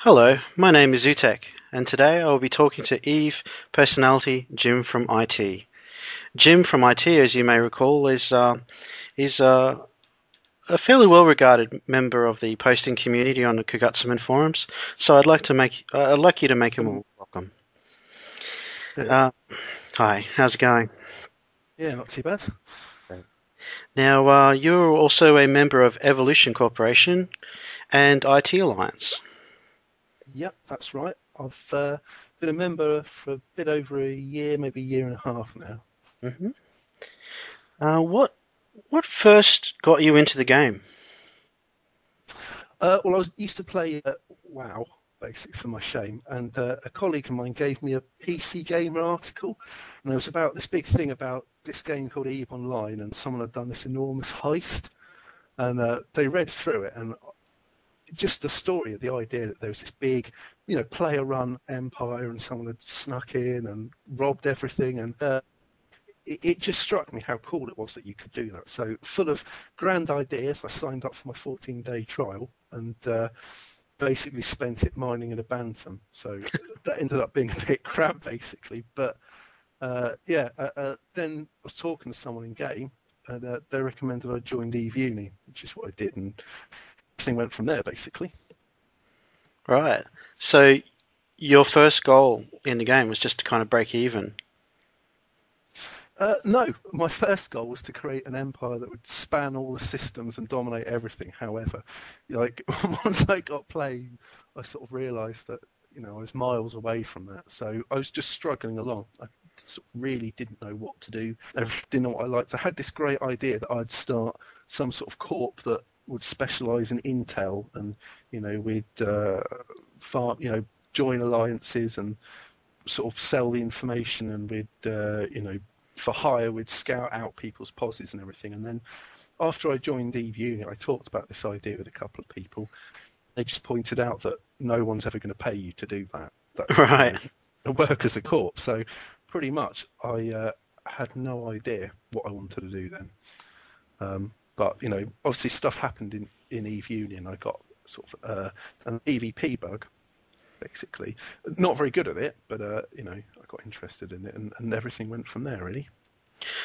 Hello, my name is Xutech, and today I will be talking to Eve personality Jim from IT. Jim from IT, as you may recall, is a fairly well-regarded member of the posting community on the Kugutsuman forums. So I'd like you to make him a welcome. Hi, how's it going? Yeah, not too bad. Now, you're also a member of Evolution Corporation and IT Alliance. Yep, that's right. I've been a member for a bit over a year, maybe a year and a half now. hmm what first got you into the game? Well, used to play WoW, basically, for my shame, and a colleague of mine gave me a PC Gamer article, and there was about this big thing about this game called EVE Online, and someone had done this enormous heist, and they read through it, and just the story of the idea that there was this big, player-run empire, and someone had snuck in and robbed everything, and it just struck me how cool it was that you could do that. So, full of grand ideas, I signed up for my 14-day trial and basically spent it mining in a bantam. So that ended up being a bit crap, basically. But then I was talking to someone in game, and they recommended I joined Eve Uni, which is what I did, and everything went from there, basically. Right. So your first goal in the game was just to kind of break even. No, my first goal was to create an empire that would span all the systems and dominate everything. However, like once I got playing, I sort of realised that I was miles away from that. So I was just struggling along. I sort of really didn't know what to do. I didn't know what I liked. I had this great idea that I'd start some sort of corp that would specialise in intel, and we'd join alliances and sort of sell the information, and we'd for hire, we'd scout out people's poses and everything. And then after I joined Eve Uni, I talked about this idea with a couple of people. They just pointed out that no one's ever going to pay you to do that. That's Right. work as a corp. So pretty much, I had no idea what I wanted to do then. But obviously stuff happened in Eve Uni, and I got sort of an EVP bug, basically. Not very good at it, but I got interested in it, and everything went from there, really.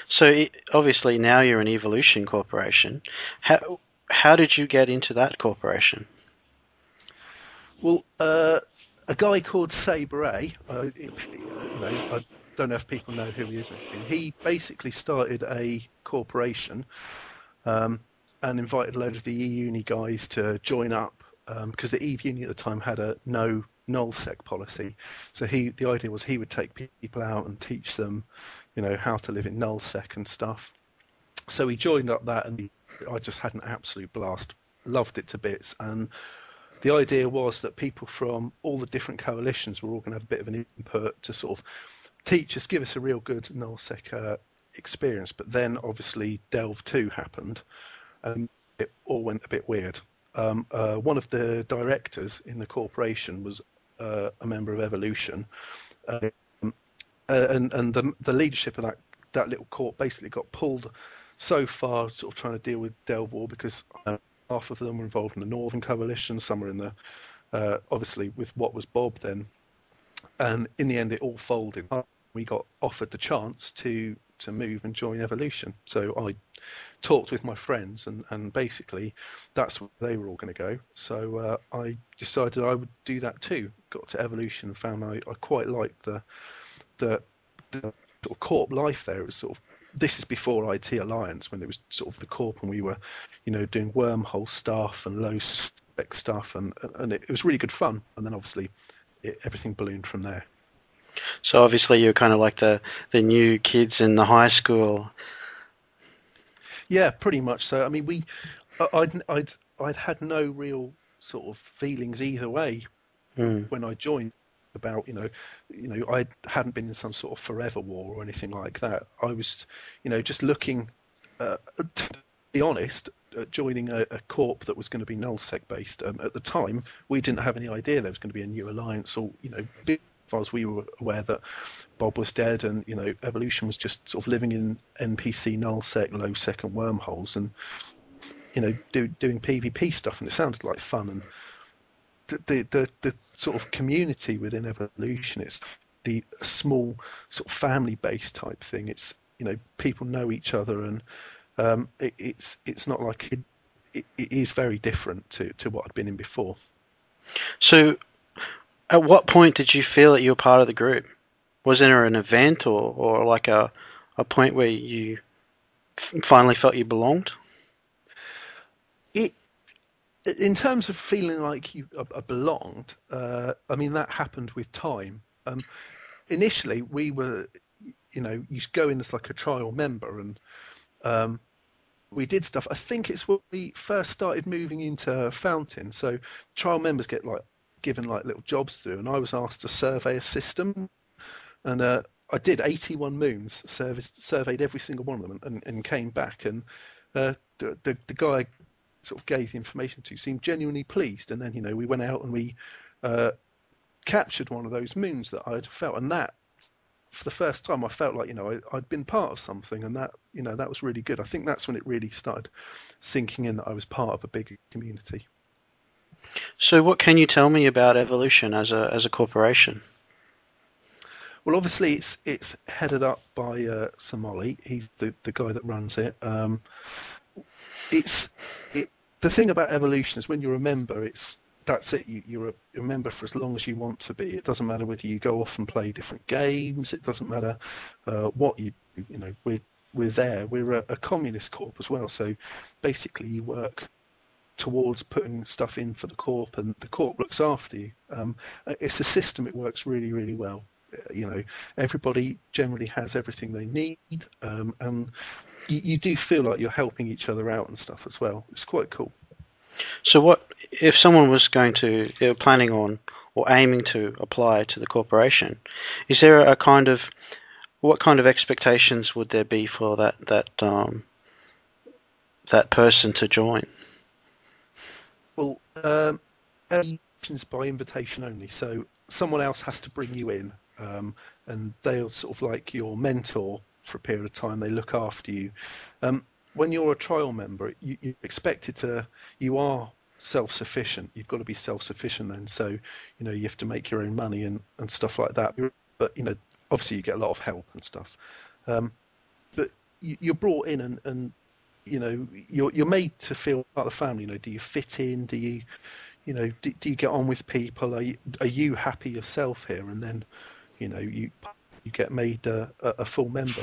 So obviously now you're an Evolution Corporation. How did you get into that corporation? Well, a guy called Sabre A, I don't know if people know who he is or anything. He basically started a corporation and invited a load of the E-Uni guys to join up because the Eve Uni at the time had a no nullsec policy. So the idea was he would take people out and teach them, how to live in nullsec and stuff. So he joined up that, and I just had an absolute blast. Loved it to bits. And the idea was that people from all the different coalitions were all going to have a bit of an input to sort of teach us, give us a real good nullsec experience. But then obviously Delve 2 happened, and it all went a bit weird. One of the directors in the corporation was a member of Evolution, and the leadership of that little corp basically got pulled so far, sort of trying to deal with Delve War, because half of them were involved in the Northern Coalition, some were in the obviously with what was Bob then, and in the end it all folded. We got offered the chance to move and join Evolution, so I talked with my friends, and basically that's where they were all going to go. So I decided I would do that too. Got to Evolution and found I quite liked the sort of corp life there. It was sort of, this is before IT Alliance, when it was sort of the corp, and we were doing wormhole stuff and low spec stuff, and it was really good fun. And then obviously everything ballooned from there. So obviously you're kind of like the new kids in the high school. Yeah, pretty much. So I mean, I'd had no real sort of feelings either way when I joined. About I hadn't been in some sort of forever war or anything like that. I was just looking, to be honest, at joining a corp that was going to be nullsec based. At the time, we didn't have any idea there was going to be a new alliance, or as we were aware that Bob was dead, and Evolution was just sort of living in NPC nullsec, low sec, and wormholes, and doing PvP stuff, and it sounded like fun. And the sort of community within Evolution. It's the small sort of family-based type thing. It's people know each other, and it's not like it is very different to what I'd been in before. So, at what point did you feel that you were part of the group? Was there an event or like a point where you finally felt you belonged? In terms of feeling like you belonged, I mean that happened with time. Initially, we were, you go in as like a trial member, and we did stuff. I think it's when we first started moving into Fountain. So trial members get like given like little jobs to do, and I was asked to survey a system, and I did 81 moons, surveyed every single one of them, and came back, and the guy sort of gave the information to seemed genuinely pleased, and then we went out and we captured one of those moons that I'd felt, and that for the first time I felt like I'd been part of something, and that that was really good. I think that's when it really started sinking in that I was part of a bigger community. So what can you tell me about Evolution as a corporation? Well, obviously it's headed up by Somali. He's the guy that runs it. The thing about Evolution is when you're a member, that's it. You're a member for as long as you want to be. It doesn't matter whether you go off and play different games. It doesn't matter what we're there. We're a communist corp as well. So basically, you work towards putting stuff in for the corp, and the corp looks after you. It's a system. It works really, really well. Everybody generally has everything they need, and you do feel like you're helping each other out and stuff as well. It's quite cool. So what if someone was they were planning on or aiming to apply to the corporation? Is there what kind of expectations would there be for that person to join? Well, is by invitation only, so someone else has to bring you in, and they'll sort of like your mentor for a period of time. They look after you. When you're a trial member, you're expected you are self-sufficient. You've got to be self-sufficient then. So, you have to make your own money and stuff like that. But, obviously you get a lot of help and stuff. But you're brought in and you're made to feel part of the family. Do you fit in? Do you, do you get on with people? Are you happy yourself here? And then, you get made a full member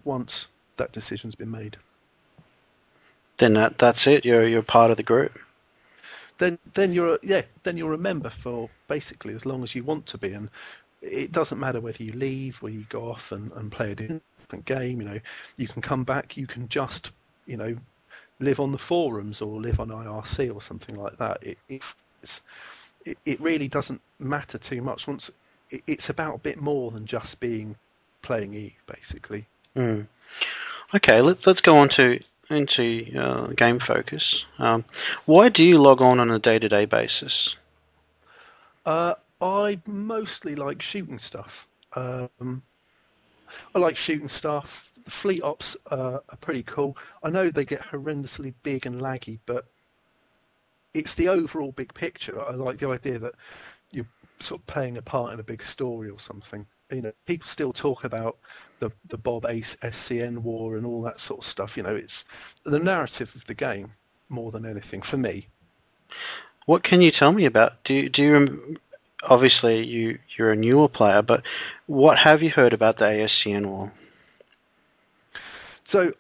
once that decision's been made. Then that's it. You're part of the group. Then you're a member for basically as long as you want to be, and it doesn't matter whether you leave, whether you go off and play a different game. You can come back. You can just live on the forums or live on IRC or something like that. It really doesn't matter too much. Once it's about a bit more than just playing Eve, basically. Mm. Okay, let's go on into game focus. Why do you log on a day-to-day basis? I mostly like shooting stuff. I like shooting stuff. The fleet ops are pretty cool. I know they get horrendously big and laggy, but it's the overall big picture. I like the idea that you're sort of playing a part in a big story or something. People still talk about the Bob SCN war and all that sort of stuff. It's the narrative of the game more than anything for me. What can you tell me about? Do you obviously you're a newer player, but what have you heard about the ASCN war? So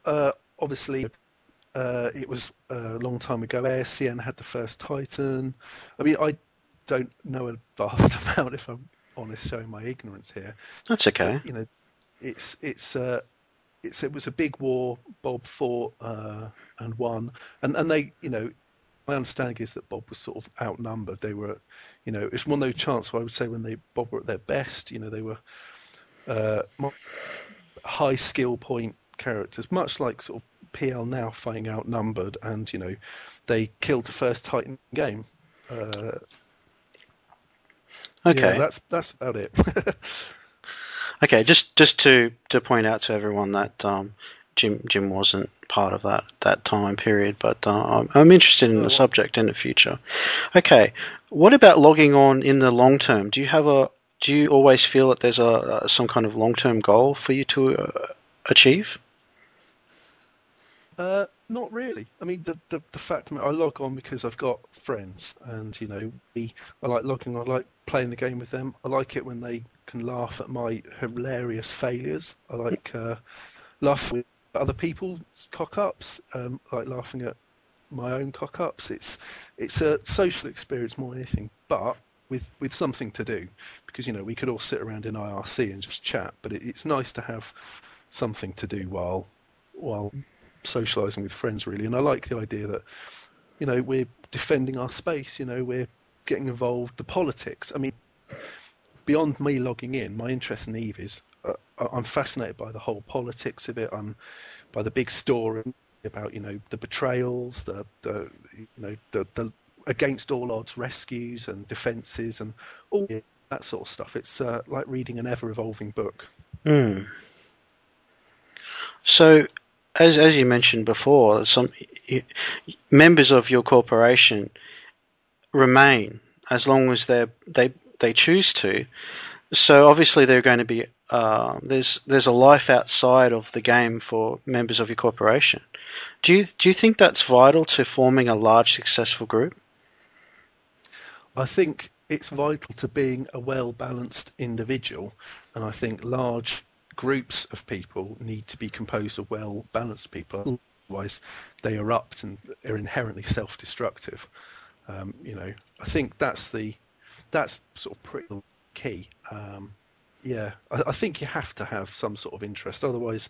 obviously it was a long time ago. ASCN had the first Titan. I mean, I don't know a vast amount, if I'm honest, showing my ignorance here. That's okay. But, it was a big war. Bob fought and won, and they, my understanding is that Bob was sort of outnumbered. They were, it's one of those chances where I would say when Bob were at their best, they were high skill point characters, much like sort of PL now fighting outnumbered, and they killed the first Titan game. Okay, yeah, that's about it. Okay, just to point out to everyone that Jim wasn't part of that time period, but I'm interested in the subject in the future. Okay, what about logging on in the long term? Do you always feel that there's some kind of long term goal for you to achieve? Not really. I mean, the fact I log on because I've got friends, and I like logging on. I like playing the game with them. I like it when they can laugh at my hilarious failures. I like laughing at other people's cock-ups. I like laughing at my own cock-ups. It's a social experience more than anything, but with something to do, because we could all sit around in IRC and just chat, but it's nice to have something to do while socialising with friends, really. And I like the idea that we're defending our space. We're getting involved. The politics. I mean, beyond me logging in, my interest in Eve is I'm fascinated by the whole politics of it. I'm by the big story about the betrayals, the against all odds rescues and defences and all that sort of stuff. It's like reading an ever evolving book. Mm. So, as you mentioned before, some members of your corporation remain as long as they choose to. So obviously they're going to be there's a life outside of the game for members of your corporation. Do you think that's vital to forming a large successful group? I think it's vital to being a well-balanced individual, and I think large groups of people need to be composed of well-balanced people. Otherwise, they erupt and are inherently self-destructive. I think that's sort of pretty key. I think you have to have some sort of interest. Otherwise,